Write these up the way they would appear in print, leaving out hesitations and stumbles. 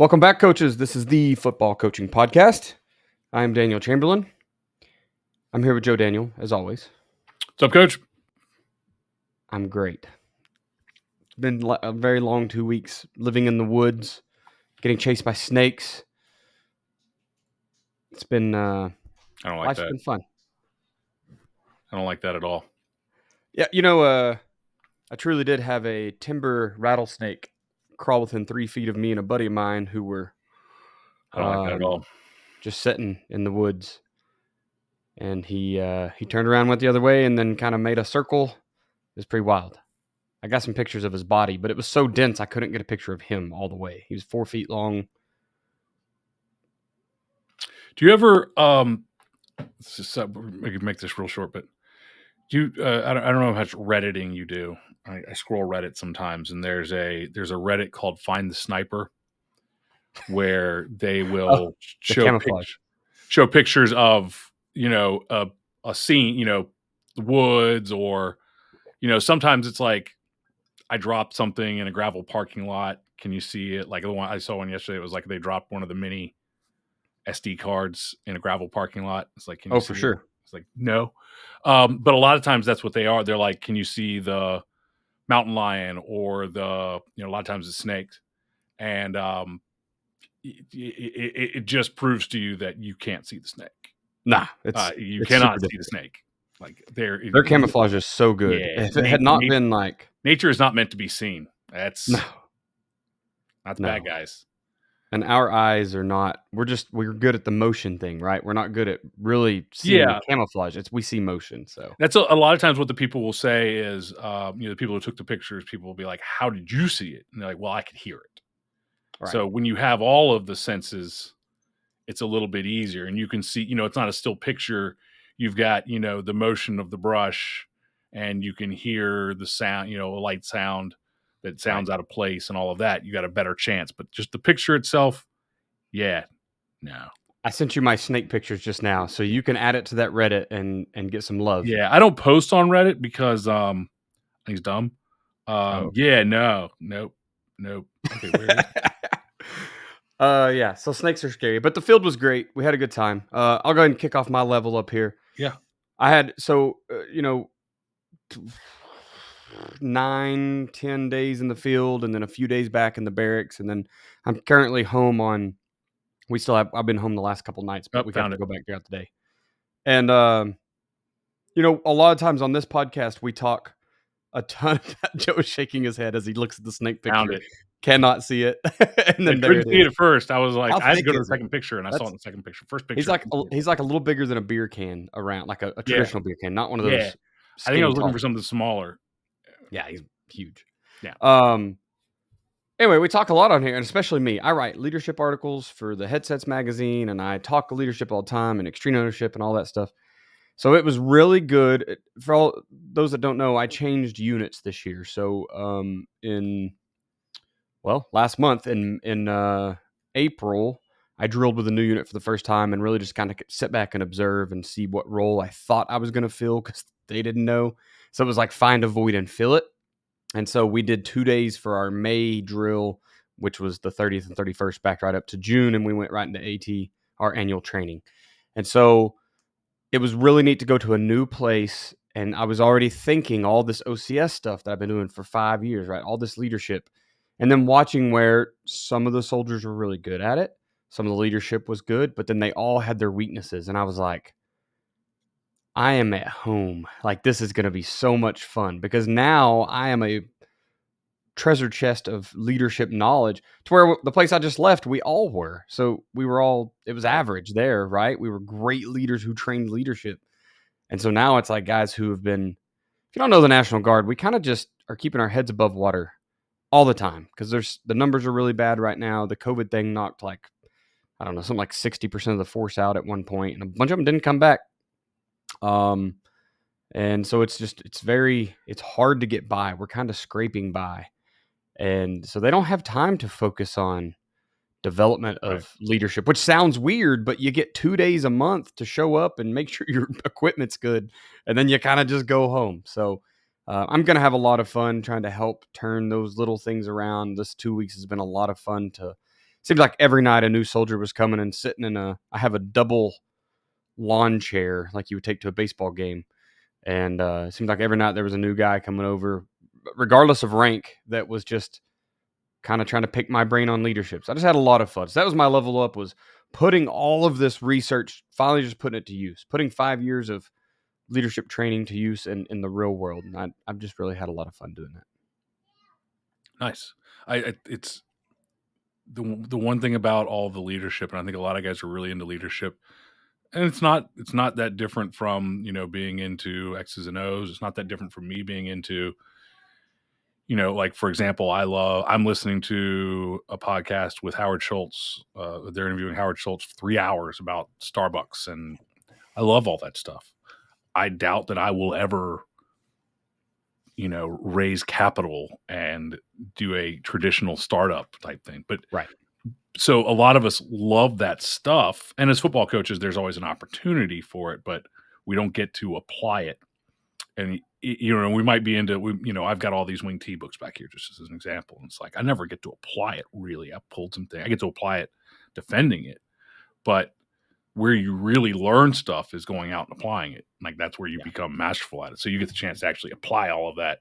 Welcome back, coaches. This is the Football Coaching Podcast. I'm Daniel Chamberlain. I'm here with Joe Daniel, as always. What's up, Coach? I'm great. It's been a very long 2 weeks living in the woods, getting chased by snakes. It's been I don't like life's that. been fun. I don't like that at all. Yeah, I truly did have a timber rattlesnake crawl within 3 feet of me and a buddy of mine who were I don't like that at all. just sitting in the woods. And he turned around, went the other way, and then kind of made a circle. It was pretty wild. I got some pictures of his body, but it was so dense I couldn't get a picture of him all the way. He was 4 feet long. Do you ever we could make this real short, but do you I don't know how much Redditing you do. I scroll Reddit sometimes, and there's a Reddit called Find the Sniper, where they will Camouflage. show pictures of a scene, the woods, or sometimes it's like I dropped something in a gravel parking lot. Can you see it? Like the one I saw one yesterday, it was like they dropped one of the mini SD cards in a gravel parking lot. It's like, can you see for it? sure. It's like, no. But a lot of times that's what they are. They're like, can you see the mountain lion or a lot of times it's snakes. And it just proves to you that you can't see the snake. Nah, you it's cannot see the snake. Like their camouflage is so good. Yeah, if it had not been like nature is not meant to be seen. That's no, bad guys. And our eyes are not. We're good at the motion thing, right? We're not good at really seeing camouflage. We see motion. So that's a lot of times what the people will say is, the people who took the pictures, people will be like, "How did you see it?" And they're like, "Well, I could hear it." Right. So when you have all of the senses, it's a little bit easier, and you can see. It's not a still picture. You've got the motion of the brush, and you can hear the sound. A light sound that sounds out of place and all of that. You got a better chance. But just the picture itself, no. I sent you my snake pictures just now, so you can add it to that Reddit and get some love. Yeah, I don't post on Reddit because he's dumb. Yeah, nope. Okay, where is it? Yeah, so snakes are scary, but the field was great. We had a good time. I'll go ahead and kick off my level up here. Yeah. I had 9-10 days in the field, and then a few days back in the barracks, and then I'm currently home on. I've been home the last couple nights, but we have to go back throughout the day. And a lot of times on this podcast we talk a ton about Joe shaking his head as he looks at the snake picture. Cannot see it. And then I couldn't see it at first. I was like, I had to go to the second picture, and I saw it in the second picture. First picture. He's like a little bigger than a beer can around, like a traditional beer can, not one of those. Yeah. I think I was looking for something smaller. Yeah, he's huge. Yeah. Anyway, we talk a lot on here, and especially me. I write leadership articles for the Headsets magazine, and I talk leadership all the time and extreme ownership and all that stuff. So it was really good. For all those that don't know, I changed units this year. So last month in April, I drilled with a new unit for the first time and really just kind of sit back and observe and see what role I thought I was going to fill because they didn't know. So it was like find, avoid, and fill it. And so we did 2 days for our May drill, which was the 30th and 31st, back right up to June, and we went right into AT, our annual training. And so it was really neat to go to a new place, and I was already thinking all this OCS stuff that I've been doing for 5 years, right? All this leadership, and then watching where some of the soldiers were really good at it, some of the leadership was good, but then they all had their weaknesses, and I was like, I am at home. Like, this is going to be so much fun because now I am a treasure chest of leadership knowledge to where the place I just left, we all were. So we were all, it was average there, right? We were great leaders who trained leadership. And so now it's like guys who have been, if you don't know the National Guard, we kind of just are keeping our heads above water all the time because the numbers are really bad right now. The COVID thing knocked something like 60% of the force out at one point, and a bunch of them didn't come back. And so it's hard to get by. We're kind of scraping by. And so they don't have time to focus on development of leadership, which sounds weird, but you get 2 days a month to show up and make sure your equipment's good. And then you kind of just go home. So I'm going to have a lot of fun trying to help turn those little things around. This 2 weeks has been a lot of fun to seems like every night a new soldier was coming and sitting in I have a double lawn chair like you would take to a baseball game. And it seemed like every night there was a new guy coming over, regardless of rank, that was just kind of trying to pick my brain on leadership. So I just had a lot of fun. So that was my level up, was putting all of this research, finally just putting it to use, putting 5 years of leadership training to use in the real world. And I've just really had a lot of fun doing that. Nice. It's the one thing about all the leadership, and I think a lot of guys are really into leadership, and it's not that different from, being into X's and O's. It's not that different from me being into, like, for example, I'm listening to a podcast with Howard Schultz. They're interviewing Howard Schultz for 3 hours about Starbucks, and I love all that stuff. I doubt that I will ever, raise capital and do a traditional startup type thing. But Right. so a lot of us love that stuff. And as football coaches, there's always an opportunity for it, but we don't get to apply it. And, we might be I've got all these wing T books back here just as an example. And it's like, I never get to apply it really. I pulled something. I get to apply it defending it. But where you really learn stuff is going out and applying it. Like, that's where you become masterful at it. So you get the chance to actually apply all of that.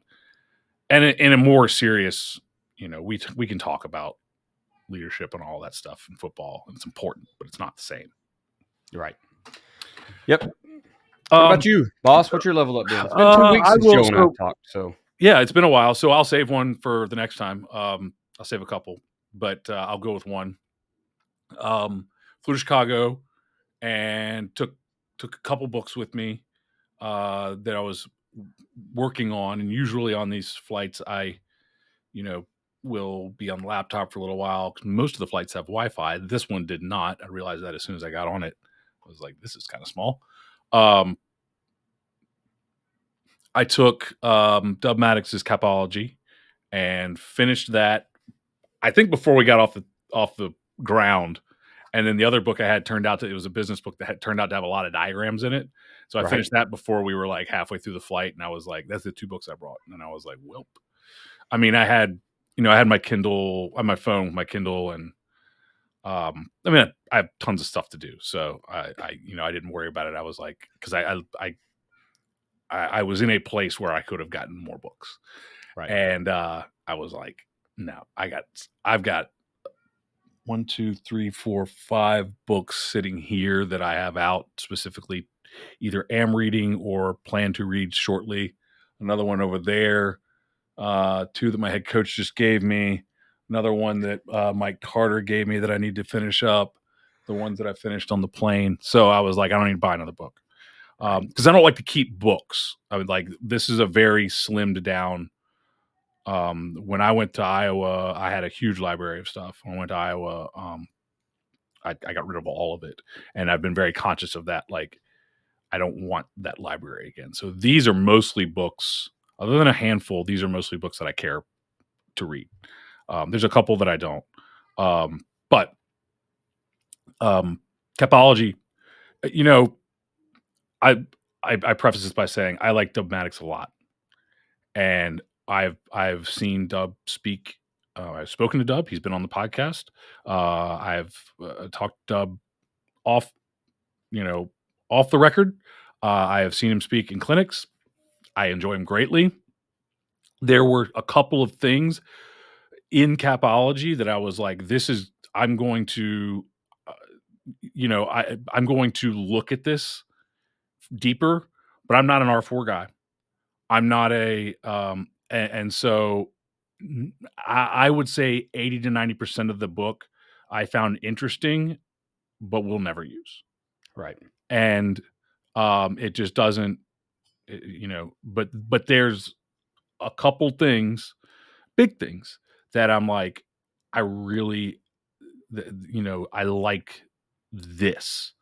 And in a more serious, we can talk about leadership and all that stuff in football, and it's important, but it's not the same. Right. Yep. What about you, boss? What's your level up been? It's been 2 weeks since Joe and I talked. So yeah, it's been a while. So I'll save one for the next time. I'll save a couple, but I'll go with one. Flew to Chicago and took a couple books with me that I was working on. And usually on these flights, I, will be on the laptop for a little while, because most of the flights have Wi-Fi. This one did not. I realized that as soon as I got on it. I was like, this is kind of small. I took Dub Maddox's Capology and finished that, I think, before we got off the ground. And then the other book I had turned out it was a business book that had turned out to have a lot of diagrams in it. So I finished that before we were like halfway through the flight, and I was like, that's the 2 books I brought. And I was like, welp. I mean, I had my Kindle on my phone, my Kindle, and I have tons of stuff to do. So I didn't worry about it. I was like, because I was in a place where I could have gotten more books. Right. And I was like, no, I've got 1, 2, 3, 4, 5 books sitting here that I have out specifically, either am reading or plan to read shortly. Another one over there, 2 that my head coach just gave me. Another one that Mike Carter gave me that I need to finish up. The ones that I finished on the plane. So I was like, I don't need to buy another book. Because I don't like to keep books. I would like, this is a very slimmed down. When I went to Iowa, I had a huge library of stuff. When I went to Iowa, I got rid of all of it, and I've been very conscious of that. Like, I don't want that library again. So these are mostly books, other than a handful. These are mostly books that I care to read. There's a couple that I don't, but Capology, I preface this by saying I like Dub Maddox a lot, and I've seen Dub speak. I've spoken to Dub. He's been on the podcast. I've talked to Dub off the record. I have seen him speak in clinics. I enjoy him greatly. There were a couple of things in Capology that I was like, I'm going to, I'm going to look at this deeper, but I'm not an R4 guy. I'm not and so I would say 80 to 90% of the book I found interesting, but will never use. Right. And it just doesn't, but there's a couple things, big things, that I'm like, I really, I like this.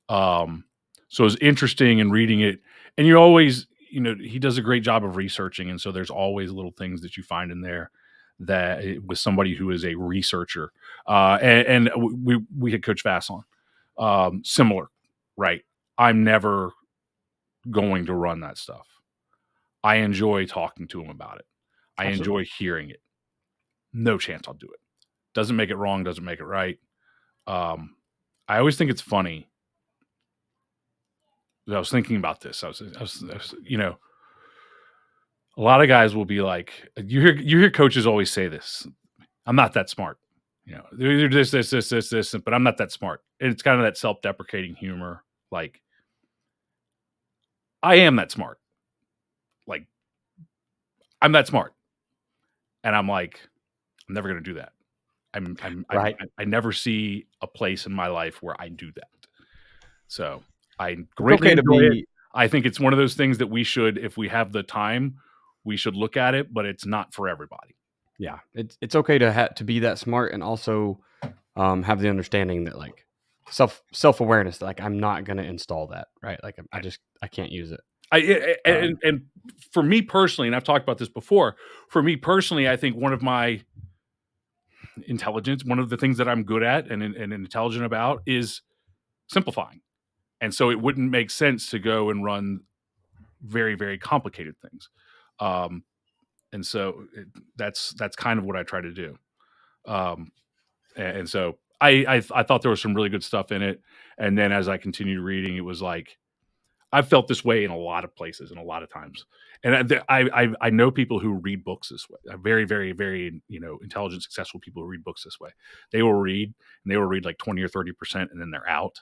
So it's interesting in reading it, and you always, he does a great job of researching, and so there's always little things that you find in there that with somebody who is a researcher. And we had Coach Vass on, similar, right? I'm never going to run that stuff. I enjoy talking to him about it. I enjoy hearing it. No chance I'll do it. Doesn't make it wrong, doesn't make it right. I always think it's funny. I was thinking about this. I was a lot of guys will be like, you hear coaches always say this. I'm not that smart. They're this, but I'm not that smart. And it's kind of that self-deprecating humor. Like, I am that smart. Like, I'm that smart. And I'm like, I'm never going to do that. Right. I never see a place in my life where I do that. So I It's greatly okay to enjoy it. be. I think it's one of those things that we should, if we have the time, we should look at it, but it's not for everybody. Yeah, it's okay to be that smart, and also have the understanding that like self-awareness. Like, I'm not going to install that, right? Like, I can't use it. And for me personally, and I've talked about this before, for me personally, I think one of my intelligence, one of the things that I'm good at and intelligent about is simplifying. And so it wouldn't make sense to go and run very, very complicated things. And so that's kind of what I try to do. And so I thought there was some really good stuff in it. And then as I continued reading, it was like, I've felt this way in a lot of places and a lot of times. And I know people who read books this way. Very, very, very, intelligent, successful people who read books this way. They will read like 20 or 30% and then they're out.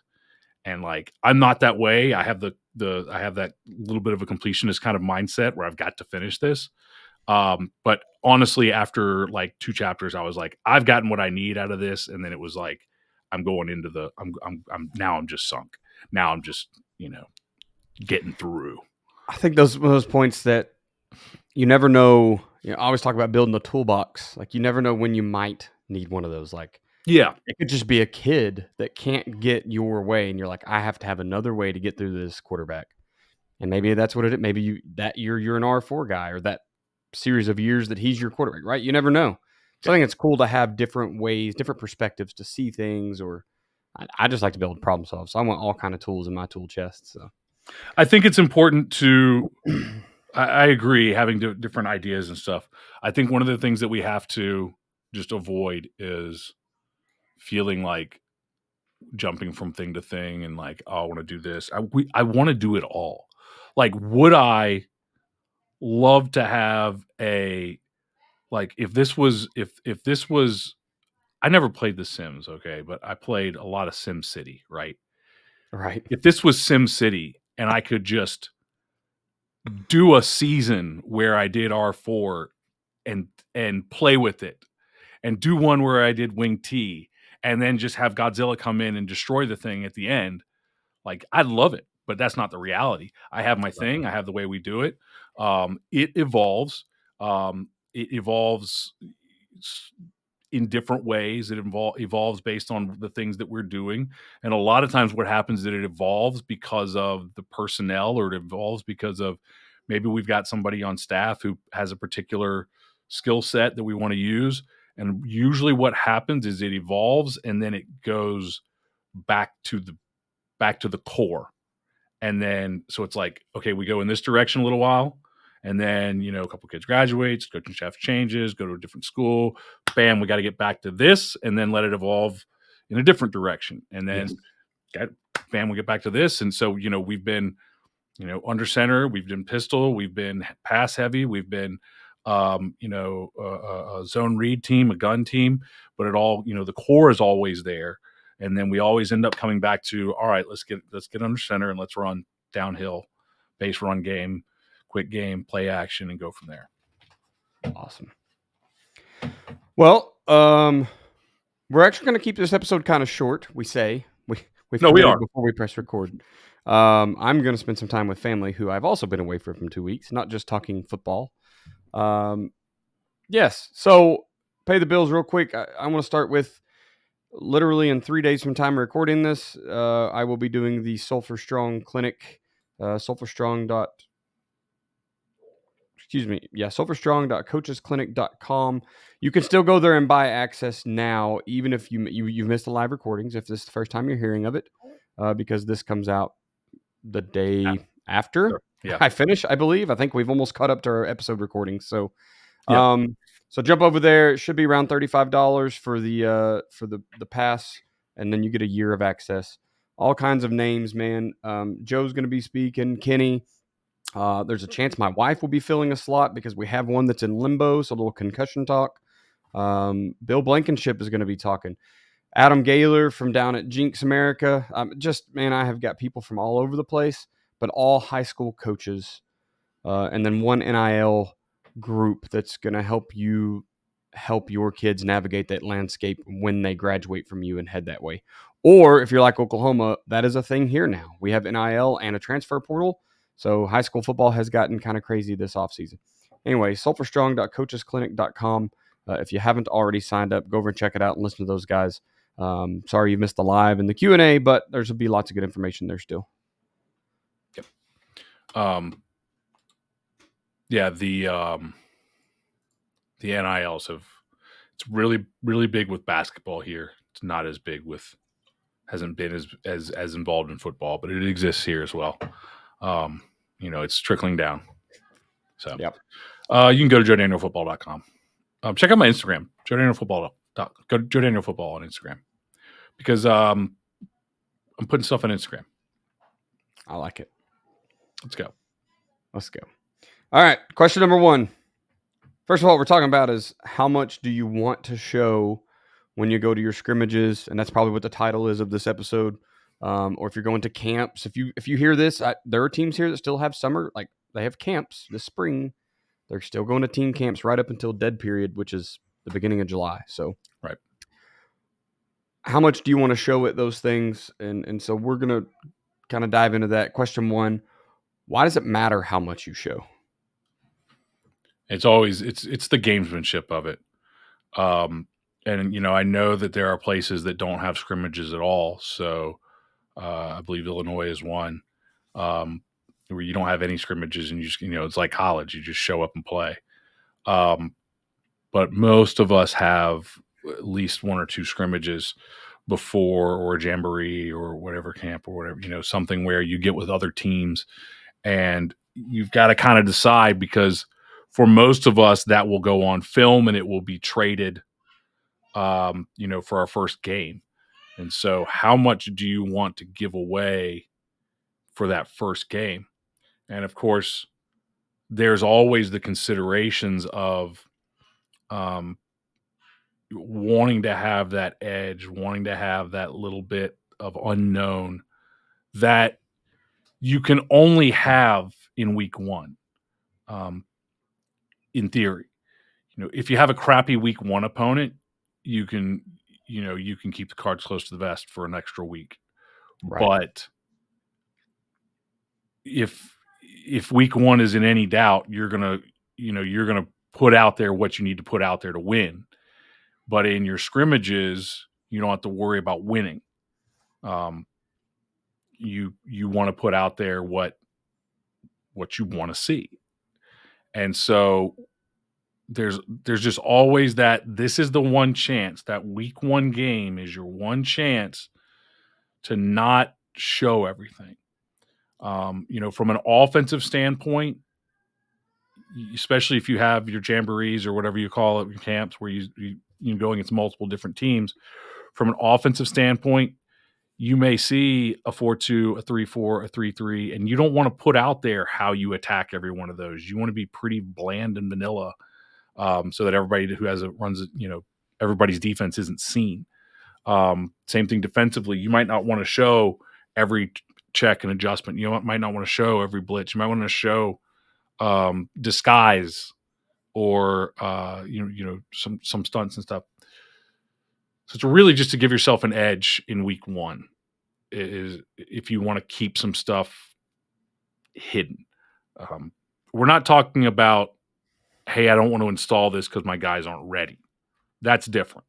And like, I'm not that way. I have I have that little bit of a completionist kind of mindset where I've got to finish this. But honestly, after like 2 chapters, I was like, I've gotten what I need out of this. And then it was like, I'm going into now I'm just sunk. Now I'm just, getting through. I think those points that you never know. I always talk about building a toolbox. Like, you never know when you might need one of those. Like, Yeah. it could just be a kid that can't get your way, and you're like, I have to have another way to get through this quarterback. And maybe that's what it is. Maybe you're an R4 guy, or that series of years that he's your quarterback, right? You never know. So I think it's cool to have different ways, different perspectives to see things. Or I just like to be able to problem solve. So I want all kind of tools in my tool chest. So I think it's important to, I agree, having different ideas and stuff. I think one of the things that we have to just avoid is feeling like jumping from thing to thing and like, oh, I want to do this. I want to do it all. Like, would I love to have if this was, I never played The Sims, okay, but I played a lot of Sim City, right? right. If this was Sim City and I could just do a season where I did R4 and play with it, and do one where I did Wing T, and then just have Godzilla come in and destroy the thing at the end, like, I'd love it, but that's not the reality. I have my thing. I have the way we do it. It evolves. It evolves in different ways. It evolves based on the things that we're doing. And a lot of times what happens is that it evolves because of the personnel, or it evolves because of maybe we've got somebody on staff who has a particular skill set that we want to use. And usually what happens is it evolves and then it goes back to the core. And then, so it's like, okay, we go in this direction a little while. And then, a couple kids graduates, coaching staff changes, go to a different school. Bam, we got to get back to this and then let it evolve in a different direction. And then, bam, we get back to this. And so, we've been, under center, we've been pistol, we've been pass heavy, we've been, a zone read team, a gun team, but it all, the core is always there. And then we always end up coming back to, all right, let's get under center and let's run downhill, base run game, quick game, play action, and go from there. Awesome. Well, we're actually going to keep this episode kind of short. We are before we press record. I'm going to spend some time with family who I've also been away from 2 weeks, not just talking football. Yes. So pay the bills real quick. I want to start with, literally in 3 days from time of recording this, I will be doing the Sulfur Strong Clinic, sulfurstrong.coachesclinic.com. You can still go there and buy access now, even if you've missed the live recordings, if this is the first time you're hearing of it, because this comes out the day after I finish, I believe. I think we've almost caught up to our episode recording. So, So jump over there. It should be around $35 for the pass, and then you get a year of access. All kinds of names, man. Joe's going to be speaking. Kenny. There's a chance my wife will be filling a slot because we have one that's in limbo. So a little concussion talk. Bill Blankenship is going to be talking. Adam Gaylor from down at Jinx America. I have got people from all over the place, but all high school coaches, and then one NIL group that's going to help your kids navigate that landscape when they graduate from you and head that way. Or if you're like Oklahoma, that is a thing here now. We have NIL and a transfer portal. So high school football has gotten kind of crazy this offseason. Anyway, sulfurstrong.coachesclinic.com. If you haven't already signed up, go over and check it out and listen to those guys. Sorry you missed the live and the Q&A, but there's will be lots of good information there still. Yep. Yeah, the NILs it's really, really big with basketball here. It's not as big hasn't been as involved in football, but it exists here as well. It's trickling down. So yep. You can go to joedanielfootball.com. Check out my Instagram, joedanielfootball. Go to Joe Daniel Football on Instagram because I'm putting stuff on Instagram. I like it. Let's go. All right. Question number 1. First of all, what we're talking about is how much do you want to show when you go to your scrimmages? And that's probably what the title is of this episode. Or if you're going to camps, if you hear this, there are teams here that still have summer, like they have camps this spring. They're still going to team camps right up until dead period, which is the beginning of July. So, right. How much do you want to show at those things? And so we're going to kind of dive into that. Question 1, why does it matter how much you show? It's always, it's the gamesmanship of it. And, I know that there are places that don't have scrimmages at all. So I believe Illinois is one where you don't have any scrimmages and you just, it's like college. You just show up and play. But most of us have at least 1 or 2 scrimmages before, or a jamboree or whatever camp or whatever, something where you get with other teams and you've got to kind of decide, because for most of us that will go on film and it will be traded, for our first game. And so how much do you want to give away for that first game? And of course, there's always the considerations of wanting to have that edge, wanting to have that little bit of unknown that you can only have in week 1. In theory, if you have a crappy week 1 opponent, you can keep the cards close to the vest for an extra week. Right. But if week 1 is in any doubt, you're going to put out there what you need to put out there to win. But in your scrimmages, you don't have to worry about winning. You want to put out there what you want to see. And so there's just always that this is the one chance, that week 1 game is your one chance to not show everything. From an offensive standpoint, especially if you have your jamborees or whatever you call it, your camps where you go against multiple different teams, from an offensive standpoint, you may see a 4-2, a 3-4, a 3-3, and you don't want to put out there how you attack every one of those. You want to be pretty bland and vanilla, so that everybody who runs everybody's defense isn't seen. Same thing defensively. You might not want to show every check and adjustment. You might not want to show every blitz. You might want to show disguise or some stunts and stuff. So it's really just to give yourself an edge in week 1, is if you want to keep some stuff hidden. We're not talking about, hey, I don't want to install this because my guys aren't ready. That's different.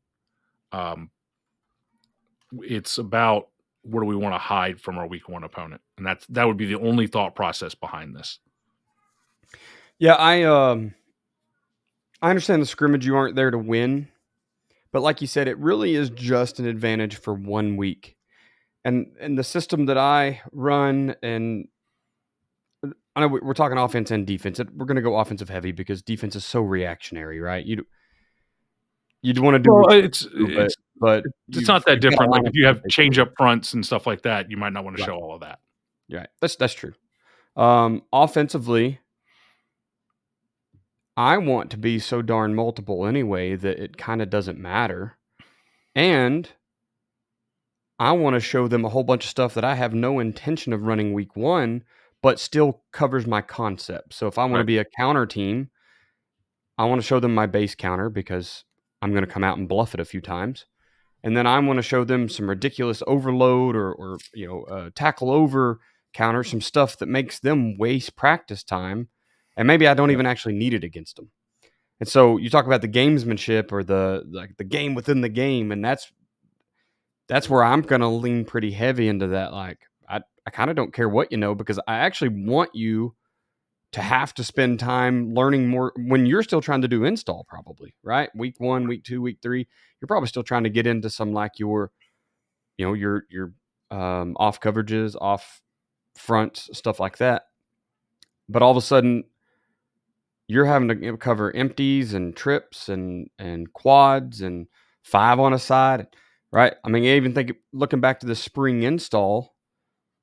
It's about, what do we want to hide from our week 1 opponent? And that would be the only thought process behind this. Yeah, I understand the scrimmage, you aren't there to win. But like you said, it really is just an advantage for 1 week. And the system that I run, and I know we're talking offense and defense. We're going to go offensive heavy because defense is so reactionary, right? You'd want to do Well, what you it's do, it's but it's not that you've got to different. Like, line up if you the have change basics. up fronts and stuff like that, you might not wanna Right. show all of that. Right. That's true. Offensively, I want to be so darn multiple anyway that it kind of doesn't matter. And I want to show them a whole bunch of stuff that I have no intention of running week one, but still covers my concept. So if I want to Right. be a counter team, I want to show them my base counter because I'm going to come out and bluff it a few times. And then I want to show them some ridiculous overload or tackle over counter, some stuff that makes them waste practice time. And maybe I don't Yep. even actually need it against them. And so you talk about the gamesmanship or the game within the game, and that's where I'm going to lean pretty heavy into that. Like I kind of don't care what you know because I actually want you to have to spend time learning more when you're still trying to do install, probably, right? Week 1, week 2, week 3, you're probably still trying to get into some like your off coverages, off fronts, stuff like that. But all of a sudden, you're having to cover empties and trips and quads and 5 on a side, right? I mean, I even think looking back to the spring install,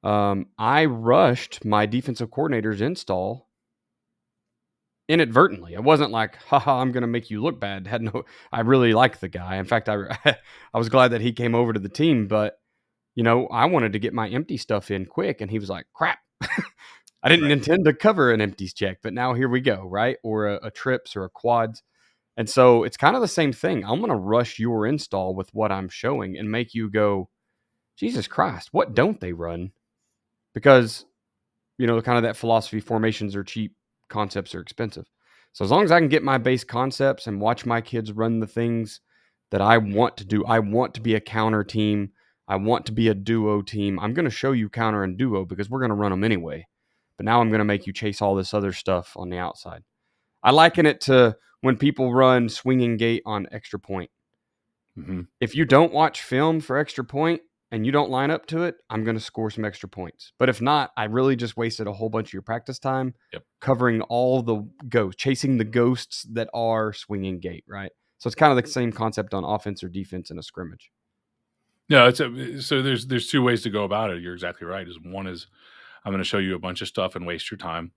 I rushed my defensive coordinator's install inadvertently. It wasn't like, haha, I'm going to make you look bad. I really like the guy. In fact, I was glad that he came over to the team, but I wanted to get my empty stuff in quick, and he was like, crap. I didn't Right. intend to cover an empties check, but now here we go, right? Or a trips or a quads. And so it's kind of the same thing. I'm going to rush your install with what I'm showing and make you go, Jesus Christ, what don't they run? Because, kind of that philosophy, formations are cheap, concepts are expensive. So as long as I can get my base concepts and watch my kids run the things that I want to do, I want to be a counter team. I want to be a duo team. I'm going to show you counter and duo because we're going to run them anyway. But now I'm going to make you chase all this other stuff on the outside. I liken it to when people run swinging gate on extra point. Mm-hmm. If you don't watch film for extra point and you don't line up to it, I'm going to score some extra points. But if not, I really just wasted a whole bunch of your practice time Yep. covering all the ghosts, chasing the ghosts that are swinging gate, right? So it's kind of the same concept on offense or defense in a scrimmage. No, so there's two ways to go about it. You're exactly right. One is I'm going to show you a bunch of stuff and waste your time,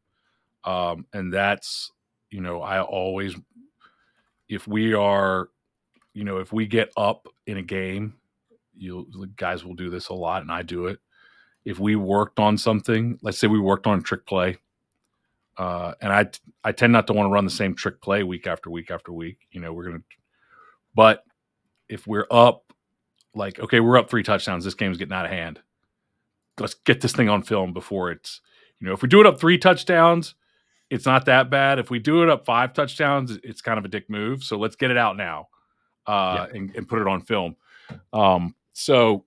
and that's I always if we are if we get up in a game, guys will do this a lot, and I do it. If we worked on something, let's say we worked on trick play, and I tend not to want to run the same trick play week after week after week. But if we're up, like, okay, we're up 3 touchdowns, this game's getting out of hand. Let's get this thing on film before it's, if we do it up 3 touchdowns, it's not that bad. If we do it up 5 touchdowns, it's kind of a dick move. So let's get it out now, Yeah, and put it on film. So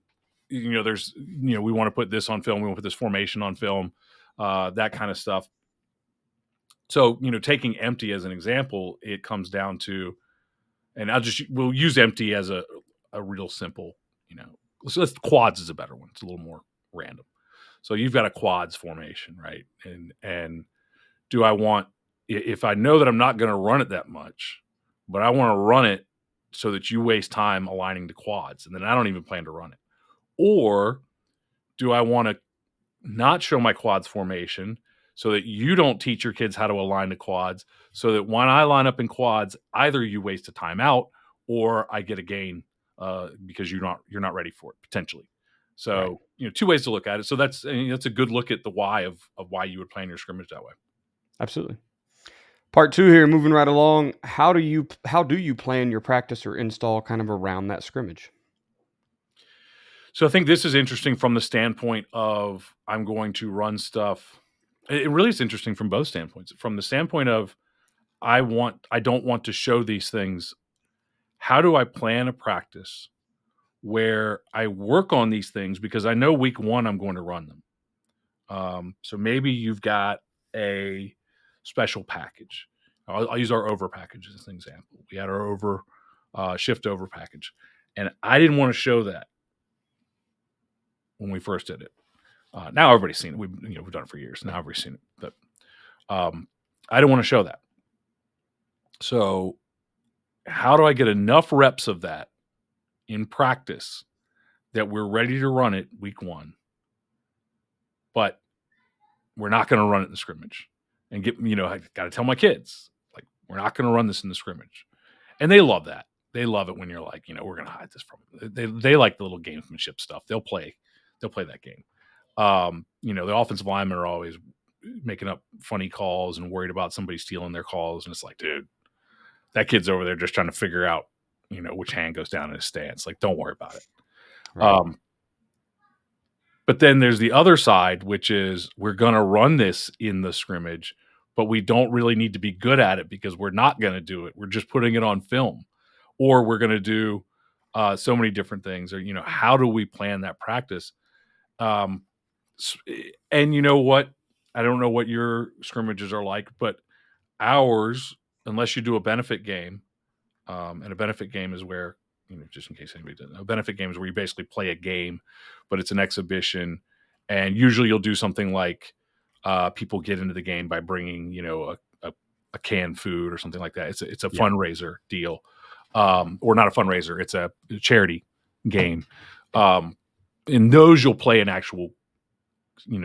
there's we want to put this on film. We want to put this formation on film, that kind of stuff. So taking empty as an example, it comes down to, and we'll use empty as a real simple, let's quads is a better one. It's a little more random. So you've got a quads formation, right? And do I want, if I know that I'm not going to run it that much, but I want to run it so that you waste time aligning to quads, and then I don't even plan to run it? Or do I want to not show my quads formation so that you don't teach your kids how to align to quads, so that when I line up in quads, either you waste a timeout or I get a gain, because you're not ready for it potentially. right. So 2 ways to look at it. So that's a good look at the why of why you would plan your scrimmage that way. Absolutely. Part 2 here, moving right along. How do you plan your practice or install kind of around that scrimmage? So I think this is interesting from the standpoint of I'm going to run stuff. It really is interesting from both standpoints. From the standpoint of I don't want to show these things. How do I plan a practice where I work on these things because I know week 1 I'm going to run them. So maybe you've got a special package. I'll use our over package as an example. We had our over shift over package, and I didn't want to show that when we first did it. Now everybody's seen it. We've done it for years. Now everybody's seen it, but I don't want to show that. So how do I get enough reps of that in practice that we're ready to run it week 1, but we're not going to run it in the scrimmage? And I got to tell my kids, like, we're not going to run this in the scrimmage. And they love that. They love it when you're like, we're going to hide this from them. They like the little gamesmanship stuff. They'll play that game. The offensive linemen are always making up funny calls and worried about somebody stealing their calls. And it's like, dude, that kid's over there just trying to figure out, which hand goes down in his stance. Like, don't worry about it. Right. But then there's the other side, which is we're going to run this in the scrimmage, but we don't really need to be good at it because we're not going to do it. We're just putting it on film, or we're going to do so many different things. Or, how do we plan that practice? And you know what? I don't know what your scrimmages are like, but ours, unless you do a benefit game, and a benefit game is where, just in case anybody doesn't know, a benefit game is where you basically play a game, but it's an exhibition. And usually you'll do something like people get into the game by bringing, a canned food or something like that. It's a fundraiser deal, or not a fundraiser. It's a charity game. In those, you'll play an actual,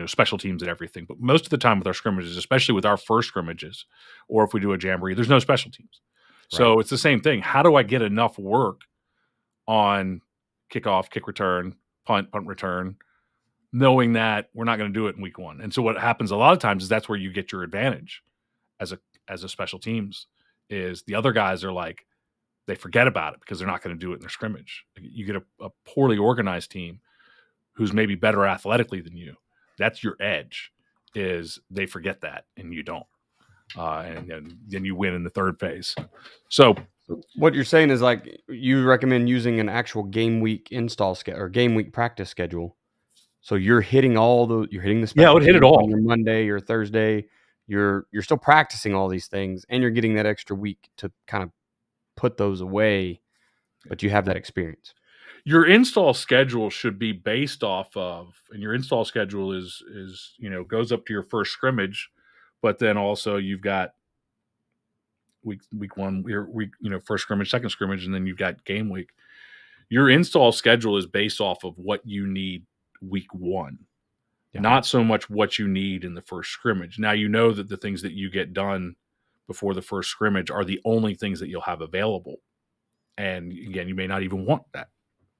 special teams and everything. But most of the time with our scrimmages, especially with our first scrimmages, or if we do a jamboree, there's no special teams. So it's the same thing. How do I get enough work on kickoff, kick return, punt return, knowing that we're not going to do it in week 1? And so what happens a lot of times is that's where you get your advantage as a special teams, is the other guys are like, they forget about it because they're not going to do it in their scrimmage. You get a poorly organized team who's maybe better athletically than you. That's your edge, is they forget that and you don't. And then you win in the third phase. So what you're saying is, like, you recommend using an actual game week install schedule or game week practice schedule. So you're hitting the special would hit it teams all on your Monday or Thursday. You're still practicing all these things, and you're getting that extra week to kind of put those away, but you have that experience. Your install schedule should be based off of, and your install schedule is goes up to your first scrimmage, but then also you've got week 1, week first scrimmage, second scrimmage, and then you've got game week. Your install schedule is based off of what you need week 1, not so much what you need in the first scrimmage. Now, that the things that you get done before the first scrimmage are the only things that you'll have available. And again, you may not even want that.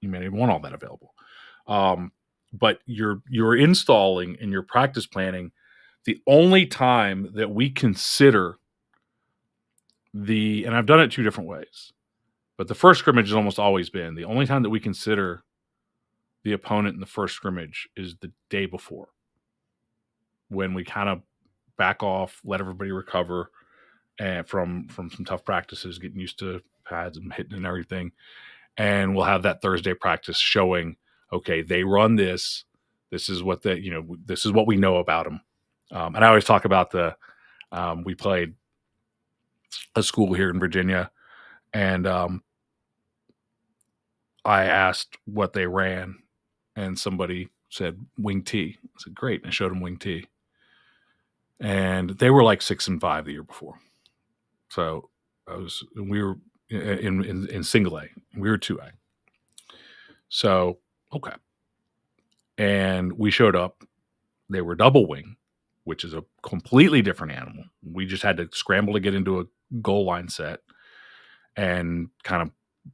You may not even want all that available. But you're installing and your practice planning. The only time that we consider and I've done it 2 different ways, but the first scrimmage has almost always been the only time that we consider the opponent in the first scrimmage is the day before, when we kind of back off, let everybody recover, and from some tough practices, getting used to pads and hitting and everything. And we'll have that Thursday practice showing, okay, they run this. This is what this is what we know about them. And I always talk about we played a school here in Virginia, and I asked what they ran, and somebody said wing T. I said, great. And I showed them wing T. And they were like 6-5 the year before. So we were in single A. We were 2A. So, okay. And we showed up. They were double wing, which is a completely different animal. We just had to scramble to get into a goal line set and kind of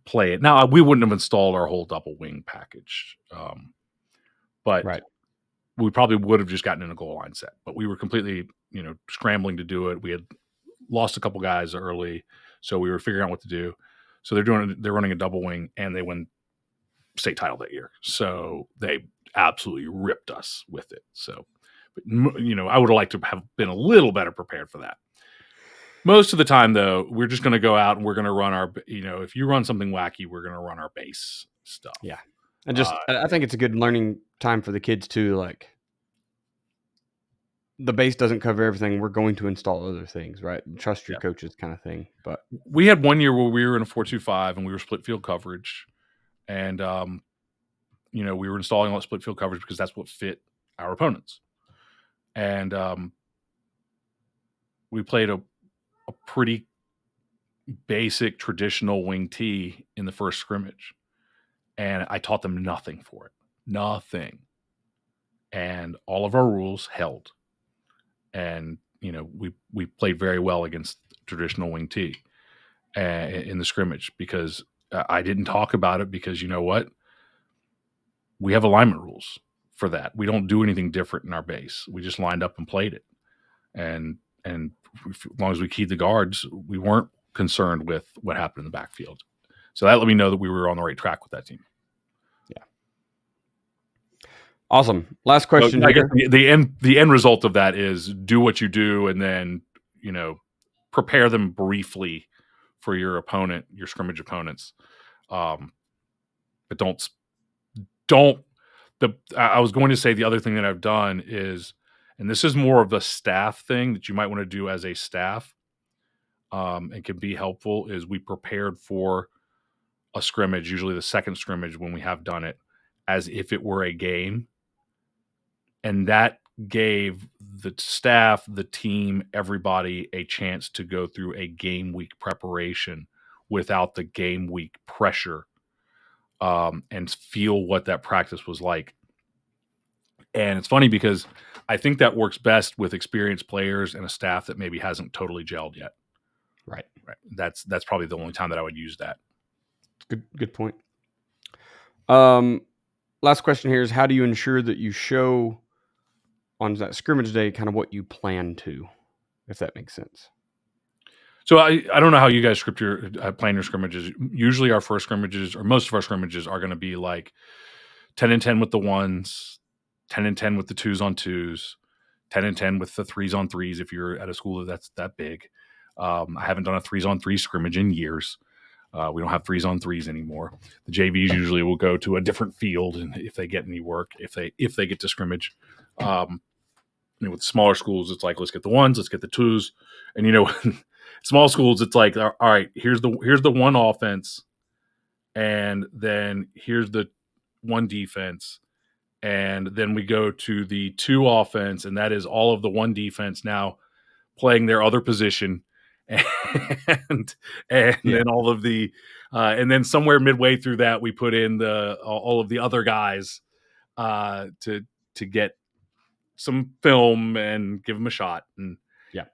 play it. Now, we wouldn't have installed our whole double wing package, but we probably would have just gotten in a goal line set. But we were completely, scrambling to do it. We had lost a couple guys early, so we were figuring out what to do. So they're running a double wing, and they win state title that year. So they absolutely ripped us with it. So, but, I would have liked to have been a little better prepared for that. Most of the time, though, we're just going to go out and we're going to run our, if you run something wacky, we're going to run our base stuff. Yeah. And I think it's a good learning time for the kids too. Like, the base doesn't cover everything. We're going to install other things, right? Trust your coaches kind of thing. But we had one year where we were in a 4-2-5 and we were split field coverage. And, we were installing all that split field coverage because that's what fit our opponents. And we played a pretty basic traditional wing T in the first scrimmage, and I taught them nothing for it, nothing, and all of our rules held, and we played very well against traditional wing T in the scrimmage because I didn't talk about it because you know what, we have alignment rules for that. We don't do anything different in our base. We just lined up and played it, and as long as we keyed the guards, we weren't concerned with what happened in the backfield. So that let me know that we were on the right track with that team. Yeah. Awesome. Last question I guess here. the end result of that is do what you do, and then prepare them briefly for your opponent, your scrimmage opponents. But don't. I was going to say the other thing that I've done is, and this is more of a staff thing that you might want to do as a staff, and can be helpful, is we prepared for a scrimmage, usually the second scrimmage when we have done it, as if it were a game. And that gave the staff, the team, everybody a chance to go through a game week preparation without the game week pressure, and feel what that practice was like. And it's funny because I think that works best with experienced players and a staff that maybe hasn't totally gelled yet. Right. That's probably the only time that I would use that. Good point. Last question here is, how do you ensure that you show on that scrimmage day kind of what you plan to, if that makes sense? So I don't know how you guys script your plan your scrimmages. Usually our first scrimmages, or most of our scrimmages, are going to be like 10 and 10 with the ones, 10 and 10 with the 2s on 2s, 10 and 10 with the 3s on 3s if you're at a school that's that big. I haven't done a 3s on 3 scrimmage in years. We don't have 3s on 3s anymore. The JVs usually will go to a different field, and if they get any work, if they get to scrimmage. With smaller schools, it's like, let's get the 1s, let's get the 2s. And small schools, it's like, all right, here's the one offense, and then here's the one defense, and then we go to the 2 offense, and that is all of the 1 defense now playing their other position, and then all of the and then somewhere midway through that we put in all of the other guys to get some film and give them a shot. And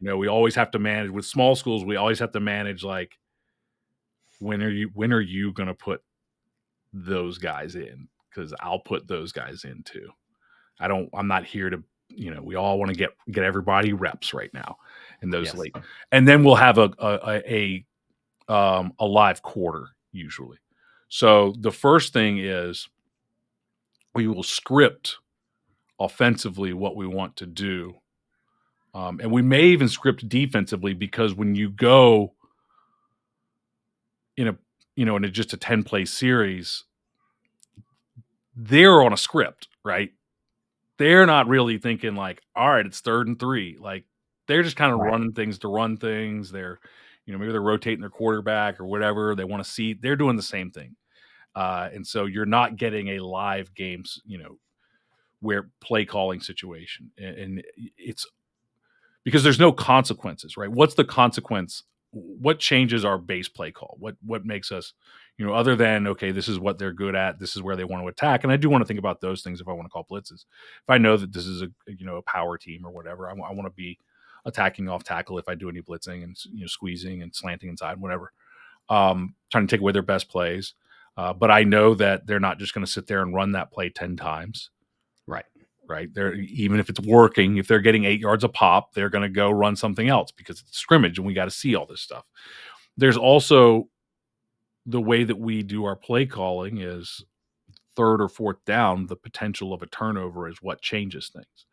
we always have to manage with small schools. We always have to manage, like, when are you going to put those guys in? Because I'll put those guys in too. I'm not here to, we all want to get everybody reps right now in those late. And then we'll have a live quarter usually. So the first thing is we will script offensively what we want to do. And we may even script defensively, because when you go in just a 10-play series, they're on a script, right? They're not really thinking like, all right, it's 3rd and 3. Like, they're just kind of running things to run things. They're, maybe they're rotating their quarterback or whatever. They want to see, they're doing the same thing. And so you're not getting a live games, where play calling situation. And it's because there's no consequences, right? What's the consequence? What changes our base play call? What makes us, other than, okay, this is what they're good at, this is where they want to attack. And I do want to think about those things if I want to call blitzes. If I know that this is a power team or whatever, I want to be attacking off tackle if I do any blitzing and squeezing and slanting inside, whatever. Trying to take away their best plays. But I know that they're not just going to sit there and run that play 10 times. Right. They're, even if it's working, if they're getting 8 yards a pop, they're going to go run something else because it's a scrimmage and we got to see all this stuff. There's also the way that we do our play calling is 3rd or 4th down. The potential of a turnover is what changes things.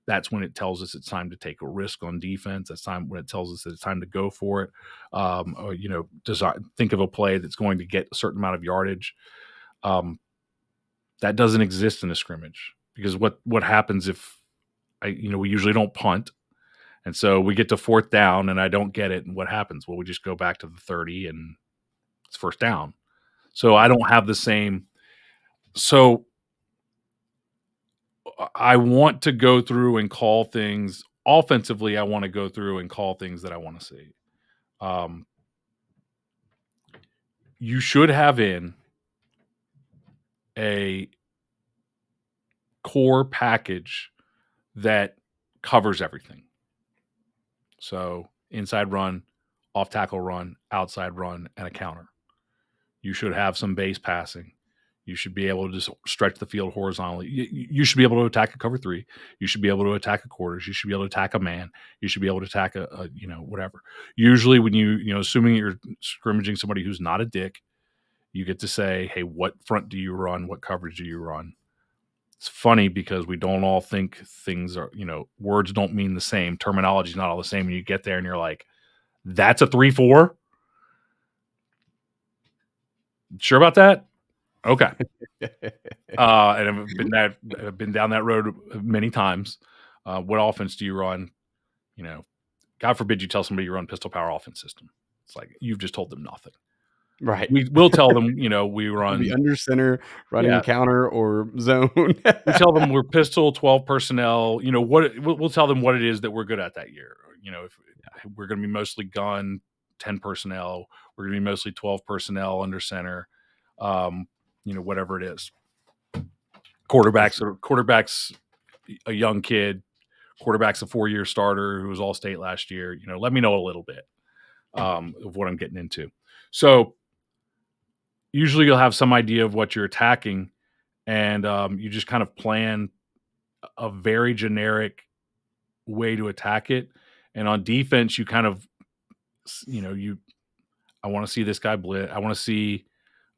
That's when it tells us it's time to take a risk on defense. That's time when it tells us that it's time to go for it. Or, think of a play that's going to get a certain amount of yardage. That doesn't exist in a scrimmage, because what happens if we usually don't punt, and so we get to 4th down and I don't get it, and what happens? Well, we just go back to the 30 and it's 1st down. So I don't have the same. So I want to go through and call things offensively. I want to go through and call things that I want to see. you should have in a core package that covers everything. So inside run, off tackle run, outside run, and a counter. You should have some base passing. You should be able to just stretch the field horizontally. You should be able to attack a cover three. You should be able to attack a quarters. You should be able to attack a man. You should be able to attack a whatever. Usually when assuming you're scrimmaging somebody who's not a dick, you get to say, hey, what front do you run? What coverage do you run? It's funny because we don't all think things are, words don't mean the same. Terminology is not all the same. When you get there and you're like, that's a 3-4? Sure about that? Okay. And I've been down that road many times. What offense do you run? God forbid you tell somebody you run pistol power offense system. It's like you've just told them nothing. Right. We will tell them, we run the under center, running counter or zone. We tell them we're pistol 12 personnel. We'll tell them what it is that we're good at that year. If we're going to be mostly gun 10 personnel, we're going to be mostly 12 personnel under center. Whatever it is. Quarterbacks, a young kid. Quarterback's a 4-year starter who was all state last year. Let me know a little bit of what I'm getting into. So usually you'll have some idea of what you're attacking, and you just kind of plan a very generic way to attack it. And on defense, you kind of, I want to see this guy blitz. I want to see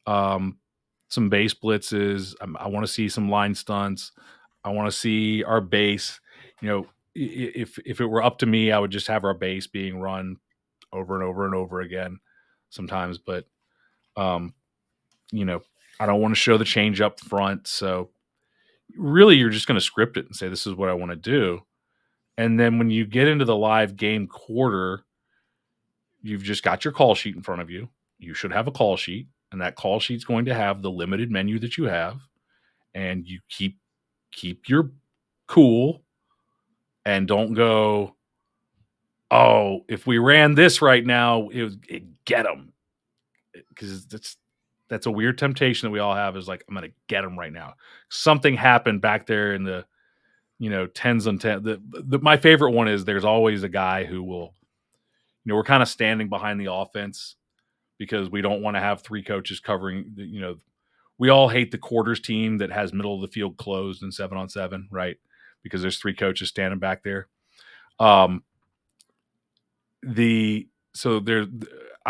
some base blitzes. I want to see some line stunts. I want to see our base. If it were up to me, I would just have our base being run over and over and over again sometimes. But, I don't want to show the change up front. So really, you're just going to script it and say, this is what I want to do. And then when you get into the live game quarter, you've just got your call sheet in front of you. You should have a call sheet, and that call sheet's going to have the limited menu that you have. And you keep your cool and don't go, oh, if we ran this right now, it'd get them. Because that's a weird temptation that we all have, is like, I'm going to get them right now. Something happened back there in the, tens and ten. My favorite one is there's always a guy who will, we're kind of standing behind the offense because we don't want to have 3 coaches covering, we all hate the quarters team that has middle of the field closed in 7-on-7, right? Because there's 3 coaches standing back there. I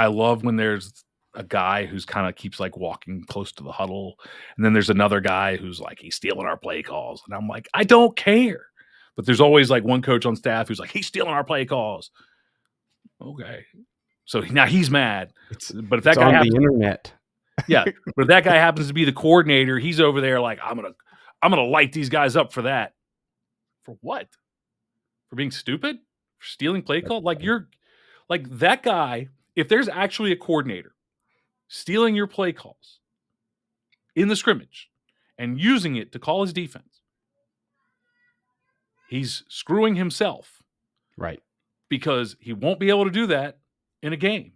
love when there's a guy who's kind of keeps like walking close to the huddle, and then there's another guy who's like, he's stealing our play calls, and I'm like, I don't care. But there's always like one coach on staff who's like, he's stealing our play calls. Okay, so now he's mad. But if that guy happens, the internet, yeah. But if that guy happens to be the coordinator, he's over there like, I'm gonna light these guys up for that. For what? For being stupid? For stealing play call? Like, you're like that guy. If there's actually a coordinator stealing your play calls in the scrimmage and using it to call his defense, he's screwing himself. Right. Because he won't be able to do that in a game.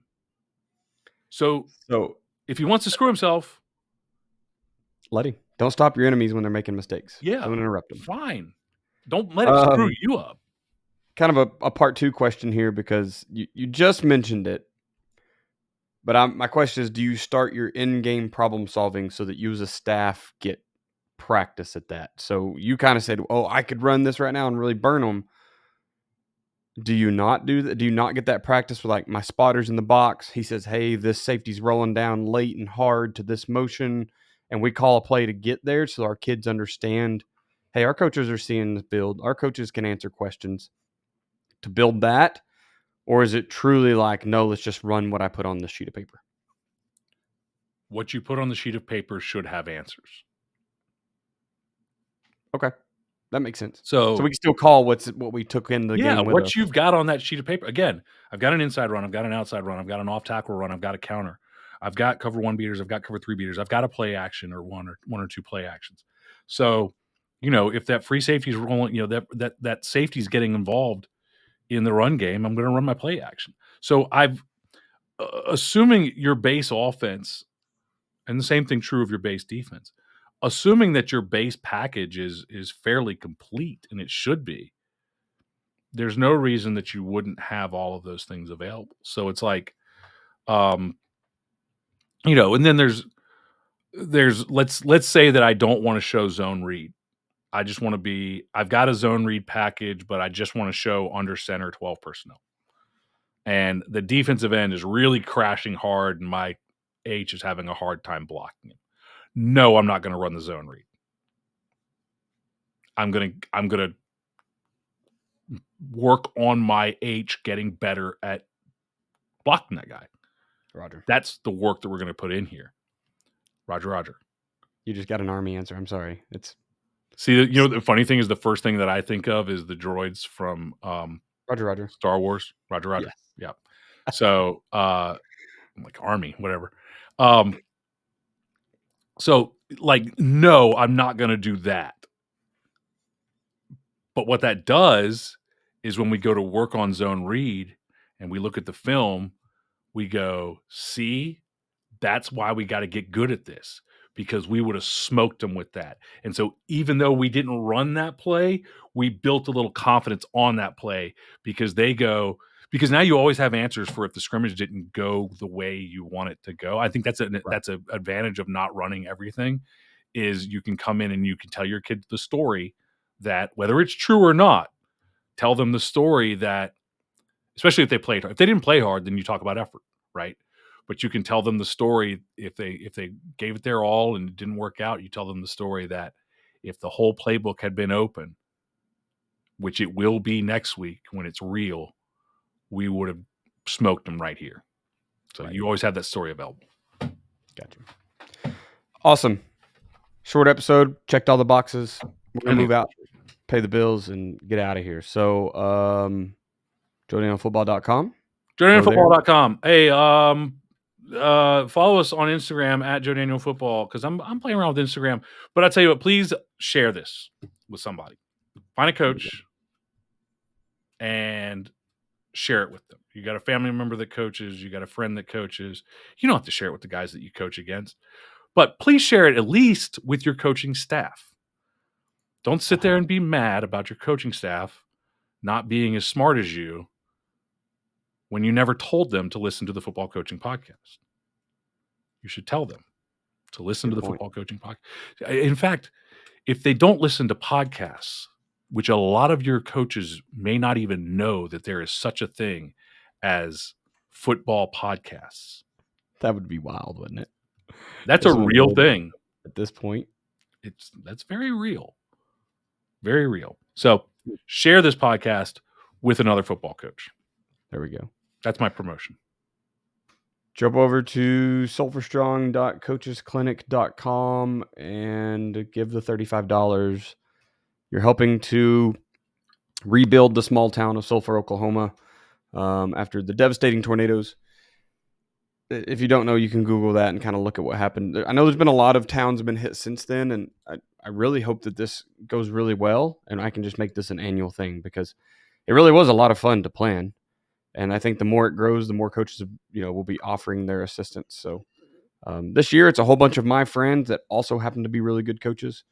So if he wants to screw himself, let him. Don't stop your enemies when they're making mistakes. Yeah. Don't interrupt them. Fine. Don't let it screw you up. Kind of a part 2 question here, because you just mentioned it. But my question is, do you start your in-game problem solving so that you as a staff get practice at that? So you kind of said, oh, I could run this right now and really burn them. Do you not do that? Do you not get that practice with, like, my spotter's in the box? He says, hey, this safety's rolling down late and hard to this motion, and we call a play to get there so our kids understand, hey, our coaches are seeing the field. Our coaches can answer questions. To build that? Or is it truly like, no, let's just run what I put on the sheet of paper? What you put on the sheet of paper should have answers. Okay. That makes sense. So we can still call what we took in the game. Yeah, what you've got on that sheet of paper. Again, I've got an inside run. I've got an outside run. I've got an off-tackle run. I've got a counter. I've got cover 1 beaters. I've got cover 3 beaters. I've got a play action or one or two play actions. So, if that free safety is rolling, that safety is getting involved in the run game, I'm going to run my play action. So assuming your base offense, and the same thing true of your base defense, assuming that your base package is fairly complete, and it should be, there's no reason that you wouldn't have all of those things available. So it's like, and then there's let's say that I don't want to show zone read. I just want to be, I've got a zone read package, but I just want to show under center 12 personnel. And the defensive end is really crashing hard, and my H is having a hard time blocking him. No, I'm not going to run the zone read. I'm gonna work on my H getting better at blocking that guy. Roger. That's the work that we're going to put in here. Roger. You just got an Army answer. I'm sorry. See, the funny thing is, the first thing that I think of is the droids from Roger. Star Wars. Roger. Yes. Yeah. So like Army, whatever. So like, no, I'm not going to do that. But what that does is when we go to work on zone read and we look at the film, we go, see, that's why we got to get good at this, because we would have smoked them with that. And so even though we didn't run that play, we built a little confidence on that play, because because now you always have answers for if the scrimmage didn't go the way you want it to go. I think that's an advantage of not running everything, is you can come in and you can tell your kids the story that, whether it's true or not, tell them the story that, especially if they played hard. If they didn't play hard, then you talk about effort, right? But you can tell them the story if they gave it their all and it didn't work out. You tell them the story that if the whole playbook had been open, which it will be next week when it's real, we would have smoked them right here. So right. You always have that story available. Gotcha. Awesome. Short episode. Checked all the boxes. We're going to move out, pay the bills, and get out of here. So, JoeDanielFootball.com. JoeDanielFootball.com. Hey, follow us on Instagram at JoeDanielFootball, because I'm playing around with Instagram. But I tell you what, please share this with somebody. Find a coach and share it with them. You got a family member that coaches, you got a friend that coaches. You don't have to share it with the guys that you coach against, but please share it at least with your coaching staff. Don't sit there and be mad about your coaching staff not being as smart as you when you never told them to listen to the Football Coaching Podcast. You should tell them to listen to the Football Coaching Podcast. In fact, if they don't listen to podcasts, which a lot of your coaches may not even know that there is such a thing as football podcasts. That would be wild, wouldn't it? That's a real thing. At this point, that's very real. Very real. So share this podcast with another football coach. There we go. That's my promotion. Jump over to sulfurstrong.coachesclinic.com and give the $35. You're helping to rebuild the small town of Sulphur, Oklahoma, after the devastating tornadoes. If you don't know, you can Google that and kind of look at what happened. I know there's been a lot of towns have been hit since then, and I really hope that this goes really well and I can just make this an annual thing, because it really was a lot of fun to plan. And I think the more it grows, the more coaches, will be offering their assistance. So this year, it's a whole bunch of my friends that also happen to be really good coaches,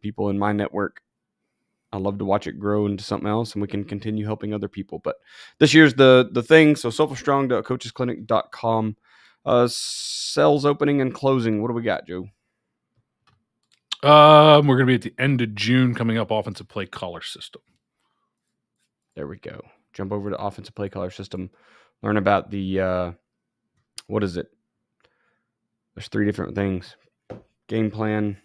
people in my network. I love to watch it grow into something else, and we can continue helping other people. But this year's the thing. So sulfurstrong.coachesclinic.com. Sales opening and closing. What do we got, Joe? We're going to be at the end of June coming up. Offensive play caller system. There we go. Jump over to offensive play caller system. Learn about the what is it? There's 3 different things. Game plan.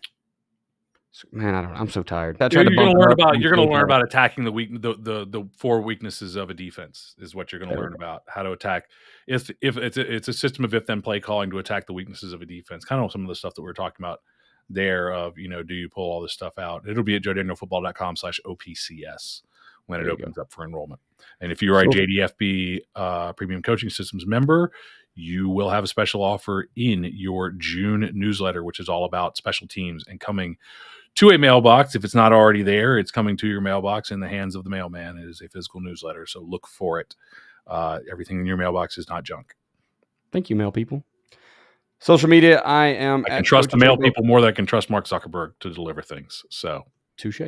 Man, I don't know. I'm so tired. You're going to learn about attacking the 4 weaknesses of a defense is what you're going to learn about. How to attack. If it's a system of if-then play calling to attack the weaknesses of a defense. Kind of some of the stuff that we were talking about there of, do you pull all this stuff out? It'll be at joedanielfootball.com/OPCS when it opens up for enrollment. And if you are a JDFB Premium Coaching Systems member, you will have a special offer in your June newsletter, which is all about special teams and coming to a mailbox. If it's not already there, it's coming to your mailbox in the hands of the mailman. It is a physical newsletter, so look for it. Everything in your mailbox is not junk. Thank you, mail people. Social media, I am I can at trust Coach the mail Chambo. people more than I can trust Mark Zuckerberg to deliver things. So, touche.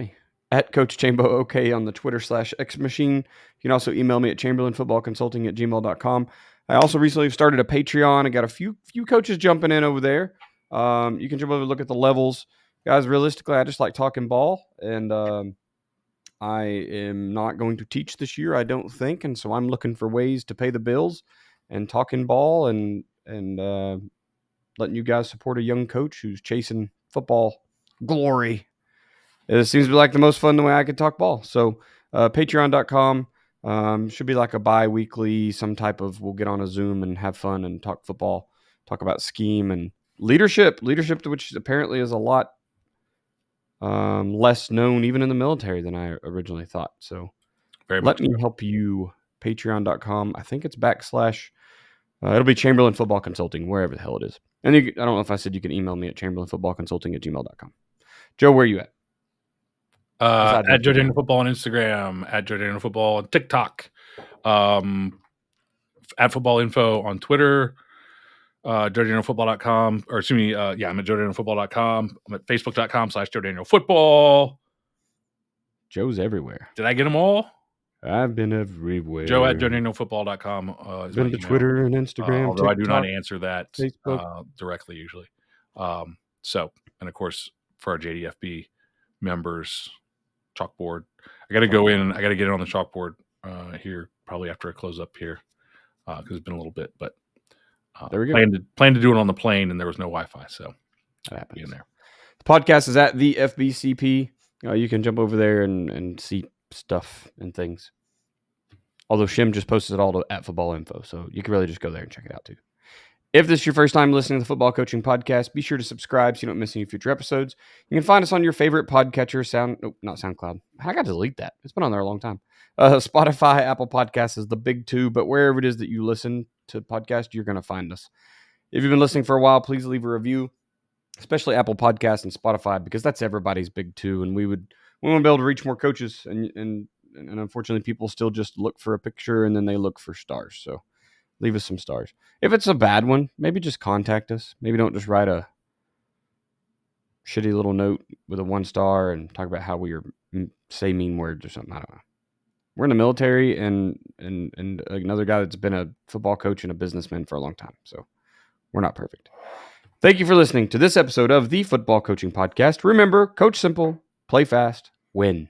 At Coach Chambo OK on the Twitter/X machine. You can also email me at chamberlainfootballconsulting@gmail.com. I also recently started a Patreon. I got a few coaches jumping in over there. You can jump over and look at the levels. Guys, realistically, I just like talking ball, and I am not going to teach this year, I don't think, and so I'm looking for ways to pay the bills and talking ball and letting you guys support a young coach who's chasing football glory. It seems to be like the most fun the way I could talk ball. So patreon.com should be like a bi-weekly, some type of, we'll get on a Zoom and have fun and talk football, talk about scheme and leadership, which apparently is a lot less known even in the military than I originally thought. So let me help you. Patreon.com. I think it's / it'll be Chamberlain Football Consulting, wherever the hell it is. And I don't know if I said you can email me at chamberlainfootballconsulting@gmail.com. Joe, where are you at? at Joe Daniel Football on Instagram, at Joe Daniel Football on TikTok, at Football Info on Twitter, JoeDanielFootball.com, or excuse me, I'm at JoeDanielFootball.com. I'm at Facebook.com/JoeDanielFootball. Joe's everywhere. Did I get them all? I've been everywhere. Joe at JoeDanielFootball.com is been my to email. Twitter and Instagram, although TikTok, I do not answer that directly usually. So, and of course, for our JDFB members, chalkboard. I got to go in. I got to get it on the chalkboard here probably after I close up here because it's been a little bit. But there we go. Planned to do it on the plane, and there was no Wi-Fi, so that happens. In there. The podcast is at the FBCP. You can jump over there and see stuff and things. Although Shim just posted it all to at Football Info, so you can really just go there and check it out too. If this is your first time listening to the Football Coaching Podcast, be sure to subscribe so you don't miss any future episodes. You can find us on your favorite podcatcher, not SoundCloud. I got to delete that. It's been on there a long time. Spotify, Apple Podcasts is the big two, but wherever it is that you listen to podcasts, you're going to find us. If you've been listening for a while, please leave a review, especially Apple Podcasts and Spotify, because that's everybody's big two, and we want to be able to reach more coaches, and unfortunately, people still just look for a picture and then they look for stars. So leave us some stars. If it's a bad one, maybe just contact us. Maybe don't just write a shitty little note with a 1 star and talk about how we say mean words or something. I don't know. We're in the military and another guy that's been a football coach and a businessman for a long time. So we're not perfect. Thank you for listening to this episode of the Football Coaching Podcast. Remember, coach simple, play fast, win.